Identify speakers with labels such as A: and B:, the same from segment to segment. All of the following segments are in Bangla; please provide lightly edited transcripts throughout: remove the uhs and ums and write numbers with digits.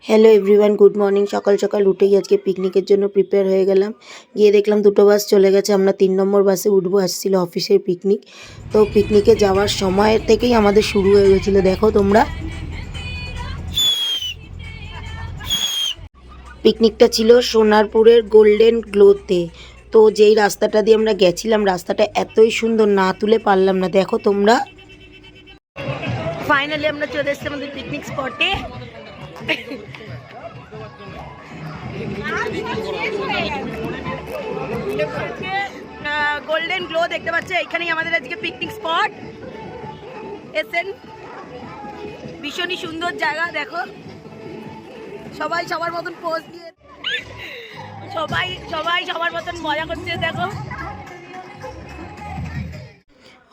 A: Hello everyone, good morning. সকাল সকাল উঠেই আজকে পিকনিকের জন্য প্রিপেয়ার হয়ে গেলাম। গিয়ে দেখলাম দুটো বাস চলে গেছে, আমরা 3 নম্বর বাসে উঠবো। আসছিল অফিসের পিকনিক। তো পিকনিকে যাওয়ার সময় থেকেই আমাদের শুরু হয়ে গেছিলো। দেখো তোমরা, পিকনিকটা ছিল সোনারপুরের গোল্ডেন গ্লোতে। তো যেই রাস্তাটা দিয়ে আমরা গেছিলাম, রাস্তাটা এতই সুন্দর, না তুলে পারলাম না। দেখো তোমরা, ফাইনালি আমরা চলে এসেছি আমাদের পিকনিক স্পটে। গোল্ডেন গ্লো দেখতে পাচ্ছে, এখানেই আমাদের আজকে পিকনিক স্পট। এসেন, ভীষণই সুন্দর জায়গা। দেখো সবাই সবার মতন পোজ দিয়ে সবাই সবাই সবার মতন মজা করছে। দেখো,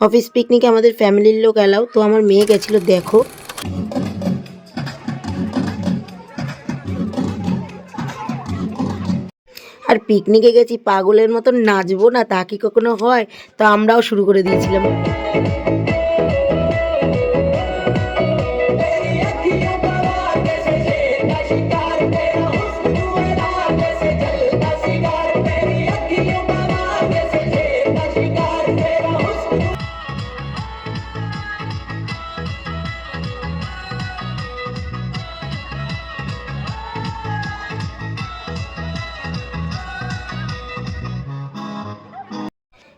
A: অফিস পিকনিকে আমাদের ফ্যামিলির লোক এলাও, তো আমার মেয়ে গেছিল। দেখো, আর পিকনিকে গেছি পাগলের মতন নাচবো না তা কি কখনো হয়? তো আমরাও শুরু করে দিয়েছিলাম।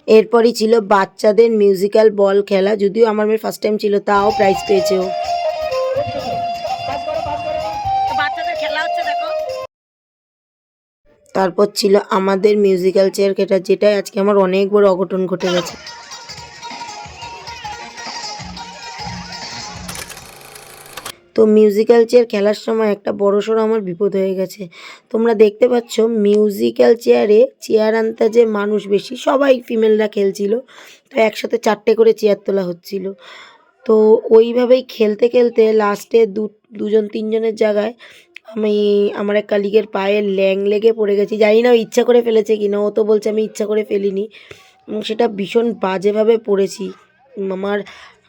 A: এরপরই ছিল বাচ্চাদের মিউজিক্যাল বল খেলা। যদিও আমার মেয়ে ফার্স্ট টাইম ছিল, তাও প্রাইজ পেয়েছে ও। বাচ্চাদের খেলা হচ্ছে, দেখো। তারপর ছিল আমাদের মিউজিক্যাল চেয়ার খেলা, যেটাই আজকে আমার অনেক বড় অঘটন ঘটে গেছে। তো মিউজিক্যাল চেয়ার খেলার সময় একটা বড়সড় আমার বিপদ হয়ে গেছে। তোমরা দেখতে পাচ্ছ, মিউজিক্যাল চেয়ারে চেয়ার আনতে যে মানুষ বেশি, সবাই ফিমেলরা খেলছিল। তো একসাথে 4টে করে চেয়ার তোলা হচ্ছিল। তো ওইভাবেই খেলতে খেলতে লাস্টে দুজন তিনজনের জায়গায় আমি আমার এক কালিগের পায়ে ল্যাং লেগে পড়ে গেছি। জানি না ও ইচ্ছা করে ফেলেছে কিনা, ও তো বলছে আমি ইচ্ছা করে ফেলিনি। এবং সেটা ভীষণ বাজেভাবে পড়েছি। আমার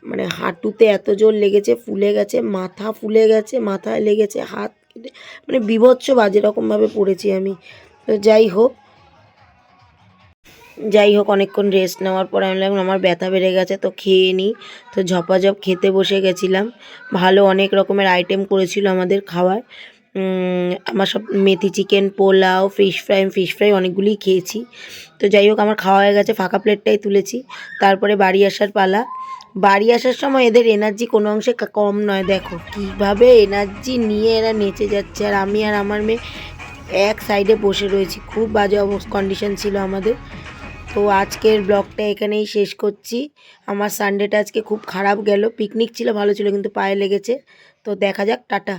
A: মানে হাঁটুতে এত জোর লেগেছে, ফুলে গেছে, মাথা ফুলে গেছে, মাথায় লেগেছে, হাত কেটে, মানে বীভৎস বাজে রকমভাবে পড়েছি আমি। তো যাই হোক অনেকক্ষণ রেস্ট নেওয়ার পর আমি লাগলাম আমার ব্যথা বেড়ে গেছে, তো খেয়ে নিই। তো ঝপাঝপ খেতে বসে গেছিলাম। ভালো অনেক রকমের আইটেম করেছিল আমাদের খাওয়ার। আমার সব মেথি চিকেন, পোলাও, ফিশ ফ্রাই অনেকগুলিই খেয়েছি। তো যাই হোক আমার খাওয়া হয়ে গেছে, ফাঁকা প্লেটটাই তুলেছি। তারপরে বাড়ি আসার পালা। বাড়ি আসার সময় এদের এনার্জি কোনো অংশে কম নয়। দেখো কীভাবে এনার্জি নিয়ে এরা নেচে যাচ্ছে, আর আমি আর আমার মেয়ে এক সাইডে বসে রয়েছি। খুব বাজে কন্ডিশন ছিল আমাদের। তো আজকের ব্লগটা এখানেই শেষ করছি। আমার সানডেটা আজকে খুব খারাপ গেল। পিকনিক ছিল, ভালো ছিল, কিন্তু পায়ে লেগেছে। তো দেখা যাক, টাটা।